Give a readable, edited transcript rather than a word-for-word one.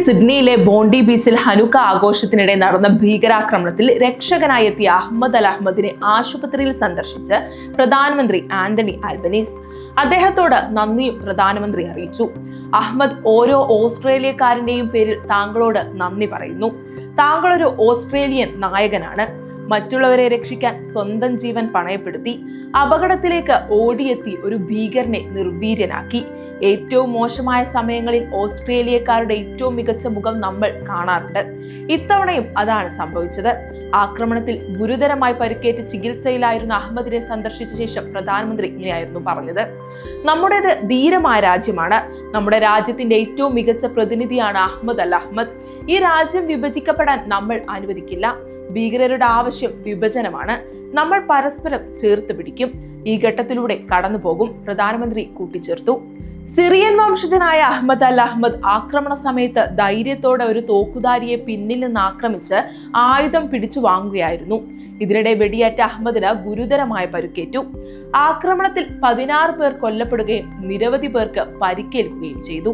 സിഡ്നിയിലെ Bondi ബീച്ചിൽ Hanukkah ആഘോഷത്തിനിടെ നടന്ന ഭീകരാക്രമണത്തിൽ രക്ഷകനായി എത്തിയ അഹമ്മദ് അൽ അഹമ്മദിനെ ആശുപത്രിയിൽ സന്ദർശിച്ച് പ്രധാനമന്ത്രി ആന്റണി ആൽബനീസ്. അദ്ദേഹത്തോട് നന്ദിയും പ്രധാനമന്ത്രി അറിയിച്ചു. അഹമ്മദ് ഓരോ ഓസ്ട്രേലിയക്കാരന്റെയും പേരിൽ താങ്കളോട് നന്ദി പറയുന്നു. താങ്കൾ ഒരു ഓസ്ട്രേലിയൻ നായകനാണ്. മറ്റുള്ളവരെ രക്ഷിക്കാൻ സ്വന്തം ജീവൻ പണയപ്പെടുത്തി അപകടത്തിലേക്ക് ഓടിയെത്തി ഒരു ഭീകരനെ നിർവീര്യനാക്കി. ഏറ്റവും മോശമായ സമയങ്ങളിൽ ഓസ്ട്രേലിയക്കാരുടെ ഏറ്റവും മികച്ച മുഖം നമ്മൾ കാണാറുണ്ട്. ഇത്തവണയും അതാണ് സംഭവിച്ചത്. ആക്രമണത്തിൽ ഗുരുതരമായി പരിക്കേറ്റ് ചികിത്സയിലായിരുന്ന അഹമ്മദിനെ സന്ദർശിച്ച ശേഷം പ്രധാനമന്ത്രി ഇങ്ങനെയായിരുന്നു പറഞ്ഞത്: നമ്മുടേത് ധീരമായ രാജ്യമാണ്. നമ്മുടെ രാജ്യത്തിന്റെ ഏറ്റവും മികച്ച പ്രതിനിധിയാണ് അഹമ്മദ് അൽ അഹമ്മദ്. ഈ രാജ്യം വിഭജിക്കപ്പെടാൻ നമ്മൾ അനുവദിക്കില്ല. ഭീകരരുടെ ആവശ്യം വിഭജനമാണ്. നമ്മൾ പരസ്പരം ചേർത്ത് പിടിക്കും. ഈ ഘട്ടത്തിലൂടെ കടന്നു പോകും, പ്രധാനമന്ത്രി കൂട്ടിച്ചേർത്തു. സിറിയൻ വംശജനായ അഹമ്മദ് അൽ അഹമ്മദ് ആക്രമണ സമയത്ത് ധൈര്യത്തോടെ ഒരു തോക്കുധാരിയെ പിന്നിൽ നിന്ന് ആക്രമിച്ച് ആയുധം പിടിച്ചു വാങ്ങുകയായിരുന്നു. ഇതിനിടെ വെടിയേറ്റ അഹമ്മദിന് ഗുരുതരമായ പരുക്കേറ്റു. ആക്രമണത്തിൽ 16 പേർ കൊല്ലപ്പെടുകയും നിരവധി പേർക്ക് പരിക്കേൽക്കുകയും ചെയ്തു.